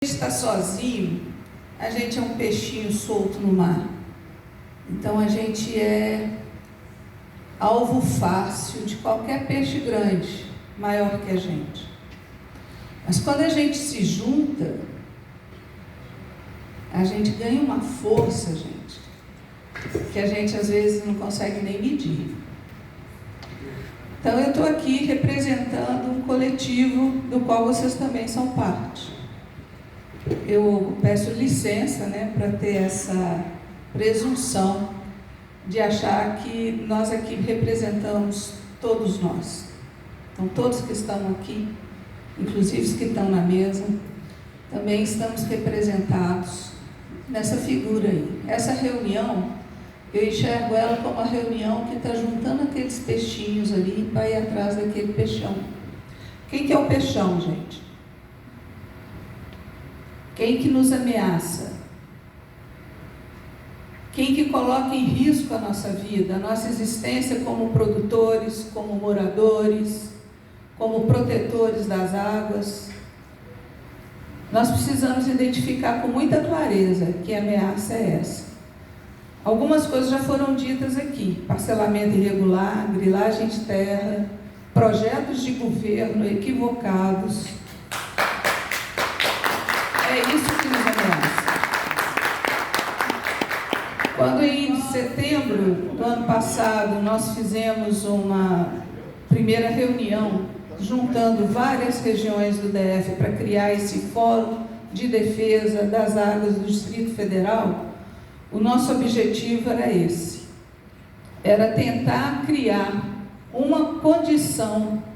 Está sozinho, a gente é um peixinho solto no mar. Então a gente é alvo fácil de qualquer peixe grande, maior que a gente. Mas quando a gente se junta, a gente ganha uma força, gente, que a gente às vezes não consegue nem medir. Então eu estou aqui representando um coletivo do qual vocês também são parte. Eu peço licença, para ter essa presunção de achar que nós aqui representamos todos nós. Então, todos que estão aqui, inclusive os que estão na mesa, também estamos representados nessa figura aí. Essa reunião, eu enxergo ela como uma reunião que está juntando aqueles peixinhos ali para ir atrás daquele peixão. Quem que é o peixão, gente? Quem que nos ameaça? Quem que coloca em risco a nossa vida, a nossa existência como produtores, como moradores, como protetores das águas? Nós precisamos identificar com muita clareza que ameaça é essa. Algumas coisas já foram ditas aqui: parcelamento irregular, grilagem de terra, projetos de governo equivocados. É isso que nos ameaça. Quando em setembro do ano passado nós fizemos uma primeira reunião, juntando várias regiões do DF para criar esse Fórum de Defesa das Águas do Distrito Federal, o nosso objetivo era esse. Era tentar criar uma condição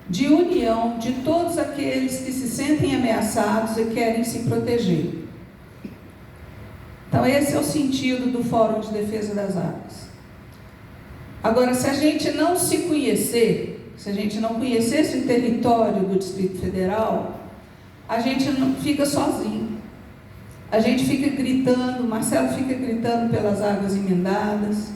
de união de todos aqueles que se sentem ameaçados e querem se proteger. Então esse é o sentido do Fórum de Defesa das Águas. Agora, se a gente não se conhecer, se a gente não conhecesse o território do Distrito Federal, a gente não fica sozinho. A gente fica gritando, Marcelo fica gritando pelas águas emendadas,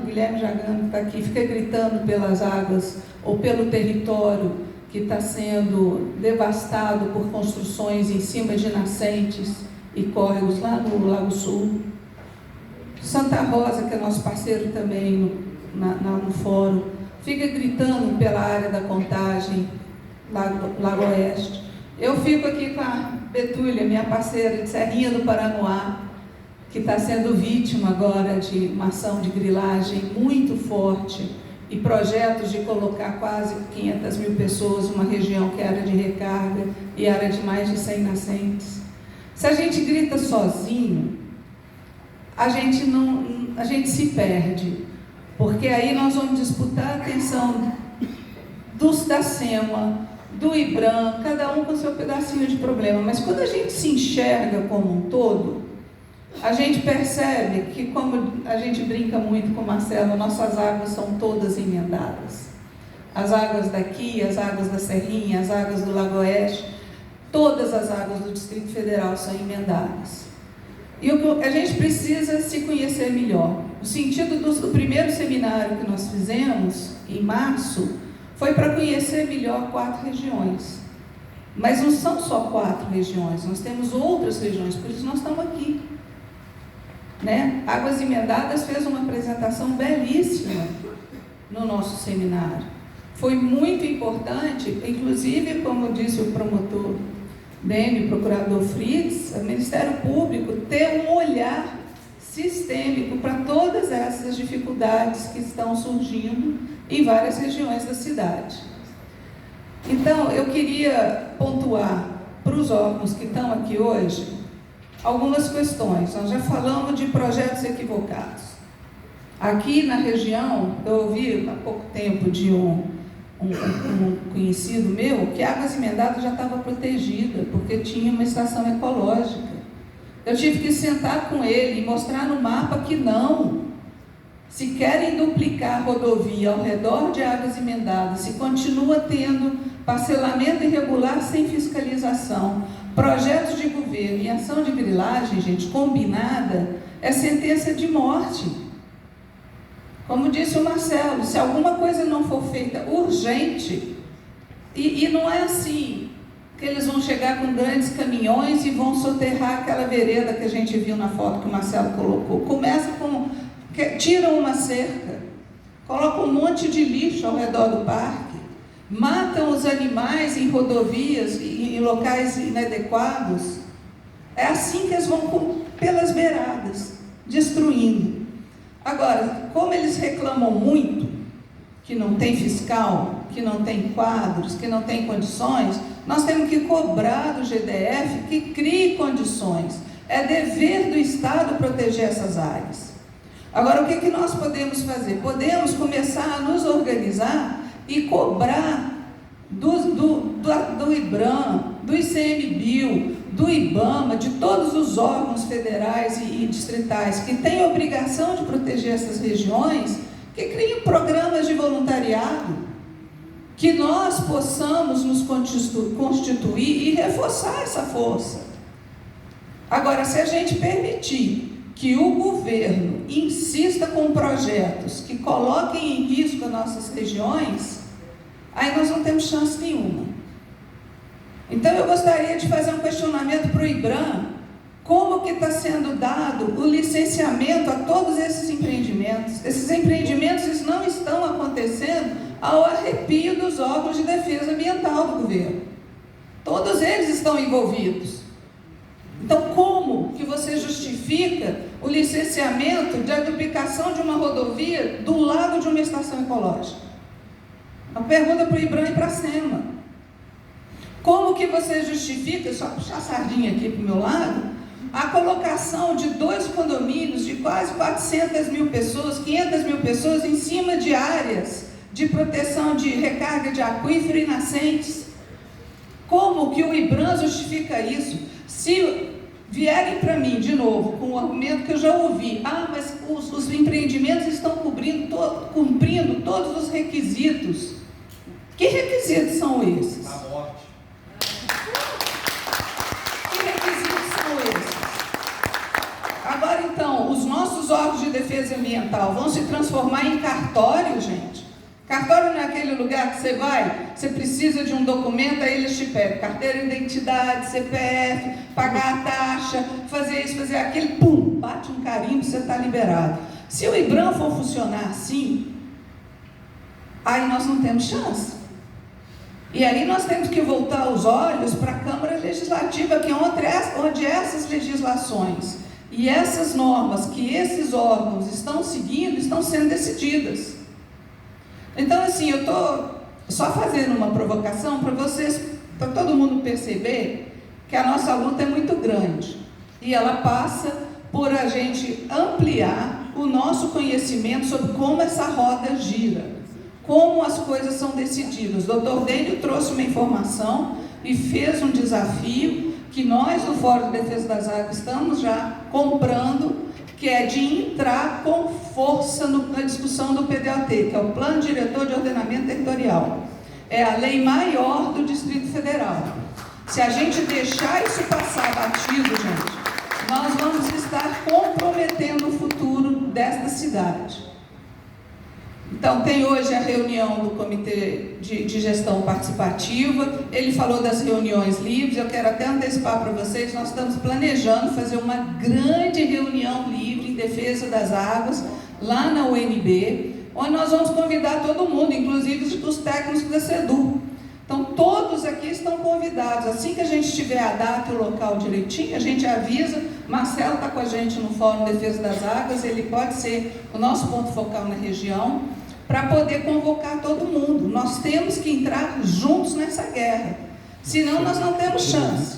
Guilherme Jagano que está aqui, fica gritando pelas águas ou pelo território que está sendo devastado por construções em cima de nascentes e córregos lá no Lago Sul. Santa Rosa, que é nosso parceiro também no fórum, fica gritando pela área da Contagem, Lago Oeste. Eu fico aqui com a Betúlia, minha parceira de Serrinha do Paranoá, que está sendo vítima agora de uma ação de grilagem muito forte e projetos de colocar quase 500 mil pessoas numa região que era de recarga e era de mais de 100 nascentes. Se a gente grita sozinho, a gente se perde, porque aí nós vamos disputar a atenção dos da SEMA, do IBRAM, cada um com seu pedacinho de problema. Mas quando a gente se enxerga como um todo, a gente percebe que, como a gente brinca muito com o Marcelo, nossas águas são todas emendadas. As águas daqui, as águas da Serrinha, as águas do Lago Oeste, todas as águas do Distrito Federal são emendadas. E a gente precisa se conhecer melhor. O sentido do primeiro seminário que nós fizemos, em março, foi para conhecer melhor 4 regiões. Mas não são só 4 regiões, nós temos outras regiões, por isso nós estamos aqui. Águas Emendadas fez uma apresentação belíssima no nosso seminário. Foi muito importante, inclusive, como disse o promotor Demi, procurador Fritz, o Ministério Público ter um olhar sistêmico para todas essas dificuldades que estão surgindo em várias regiões da cidade. Então, eu queria pontuar para os órgãos que estão aqui hoje algumas questões. Nós já falamos de projetos equivocados. Aqui na região, eu ouvi há pouco tempo de um conhecido meu que Águas Emendadas já estava protegida, porque tinha uma estação ecológica. Eu tive que sentar com ele e mostrar no mapa que não. Se querem duplicar a rodovia ao redor de Águas Emendadas, se continua tendo parcelamento irregular sem fiscalização, projetos de governo e ação de grilagem, gente, combinada, é sentença de morte. Como disse o Marcelo, se alguma coisa não for feita urgente, e não é assim, que eles vão chegar com grandes caminhões e vão soterrar aquela vereda que a gente viu na foto que o Marcelo colocou. Começa com... tiram uma cerca, colocam um monte de lixo ao redor do parque, matam os animais em rodovias, em locais inadequados. É assim que eles vão pelas beiradas, destruindo. Agora, como eles reclamam muito, que não tem fiscal, que não tem quadros, que não tem condições, nós temos que cobrar do GDF que crie condições. É dever do Estado proteger essas áreas. Agora, o que nós podemos fazer? Podemos começar a nos organizar e cobrar do IBRAM, do ICMBio, do IBAMA, de todos os órgãos federais e distritais que têm a obrigação de proteger essas regiões, que criem programas de voluntariado, que nós possamos nos constituir e reforçar essa força. Agora, se a gente permitir que o governo insista com projetos que coloquem em risco as nossas regiões, aí nós não temos chance nenhuma. Então, eu gostaria de fazer um questionamento para o IBRAM, como que está sendo dado o licenciamento a todos esses empreendimentos? Esses empreendimentos não estão acontecendo ao arrepio dos órgãos de defesa ambiental do governo. Todos eles estão envolvidos. Então, como que você justifica o licenciamento de duplicação de uma rodovia do lado de uma estação ecológica? A pergunta para o IBRAM e para a SEMA. Como que você justifica, só puxar a sardinha aqui para o meu lado, a colocação de 2 condomínios de quase 400 mil pessoas, 500 mil pessoas em cima de áreas de proteção de recarga de aquífero e nascentes? Como que o IBRAM justifica isso? Se vierem para mim de novo com o argumento que eu já ouvi, mas os empreendimentos estão cumprindo todos os requisitos. Que requisitos são esses? A morte. Que requisitos são esses? Agora então, os nossos órgãos de defesa ambiental vão se transformar em cartório, gente? Cartório não é aquele lugar que você vai, você precisa de um documento, aí eles te pedem carteira de identidade, CPF, pagar a taxa, fazer isso, fazer aquilo, pum, bate um carimbo, você está liberado. Se o IBRAM for funcionar assim, aí nós não temos chance. E aí nós temos que voltar os olhos para a Câmara Legislativa, que é onde essas legislações e essas normas que esses órgãos estão seguindo, estão sendo decididas. Então, assim, eu estou só fazendo uma provocação para vocês, para todo mundo perceber que a nossa luta é muito grande. E ela passa por a gente ampliar o nosso conhecimento sobre como essa roda gira, como as coisas são decididas. O Dr. Dênio trouxe uma informação e fez um desafio que nós, do Fórum de Defesa das Águas, estamos já comprando, que é de entrar com força na discussão do PDOT, que é o Plano Diretor de Ordenamento Territorial. É a lei maior do Distrito Federal. Se a gente deixar isso passar batido, gente, nós vamos estar comprometendo o futuro desta cidade. Então, tem hoje a reunião do Comitê de Gestão Participativa. Ele falou das reuniões livres. Eu quero até antecipar para vocês, nós estamos planejando fazer uma grande reunião livre em defesa das águas, lá na UNB, onde nós vamos convidar todo mundo, inclusive os técnicos da SEDU. Então, todos aqui estão convidados. Assim que a gente tiver a data e o local direitinho, a gente avisa. Marcelo está com a gente no Fórum de Defesa das Águas, ele pode ser o nosso ponto focal na região, para poder convocar todo mundo. Nós temos que entrar juntos nessa guerra, senão nós não temos chance.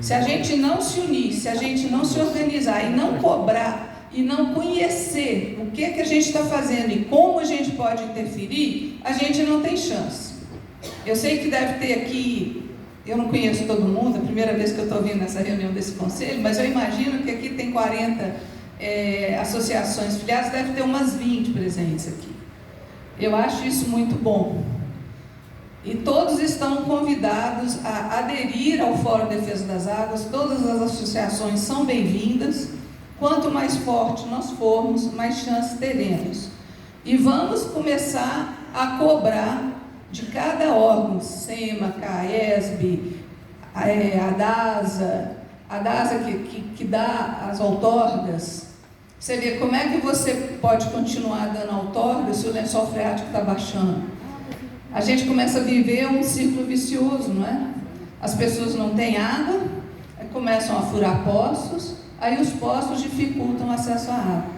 Se a gente não se unir, se a gente não se organizar e não cobrar e não conhecer o que a gente está fazendo e como a gente pode interferir, a gente não tem chance. Eu sei que deve ter aqui, eu não conheço todo mundo, é a primeira vez que eu estou vindo nessa reunião desse conselho, mas eu imagino que aqui tem 40 associações filiadas, deve ter umas 20 presentes aqui. Eu acho isso muito bom. E todos estão convidados a aderir ao Fórum de Defesa das Águas, todas as associações são bem-vindas. Quanto mais forte nós formos, mais chance teremos. E vamos começar a cobrar de cada órgão, SEMA, CAESB, a DASA que dá as outorgas. Você vê como é que você pode continuar dando outorga se o lençol freático está baixando. A gente começa a viver um ciclo vicioso, não é? As pessoas não têm água, começam a furar poços, aí os poços dificultam o acesso à água.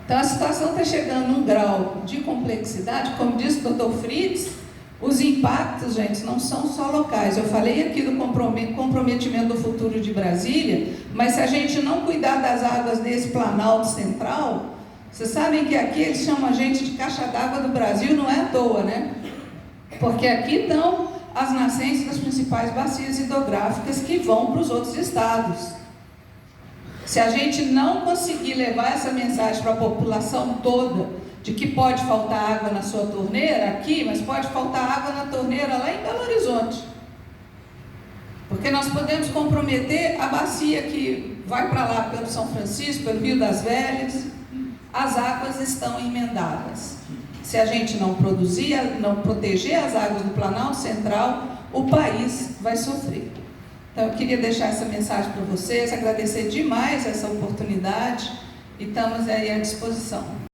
Então a situação está chegando num grau de complexidade, como disse o Dr. Fritz, os impactos, gente, não são só locais. Eu falei aqui do comprometimento do futuro de Brasília, mas se a gente não cuidar das águas desse Planalto Central, vocês sabem que aqui eles chamam a gente de caixa d'água do Brasil, não é à toa, né? Porque aqui estão as nascentes das principais bacias hidrográficas que vão para os outros estados. Se a gente não conseguir levar essa mensagem para a população toda, de que pode faltar água na sua torneira aqui, mas pode faltar água na torneira lá em Belo Horizonte. Porque nós podemos comprometer a bacia que vai para lá pelo São Francisco, pelo Rio das Velhas, as águas estão emendadas. Se a gente não produzir, não proteger as águas do Planalto Central, o país vai sofrer. Então eu queria deixar essa mensagem para vocês, agradecer demais essa oportunidade e estamos aí à disposição.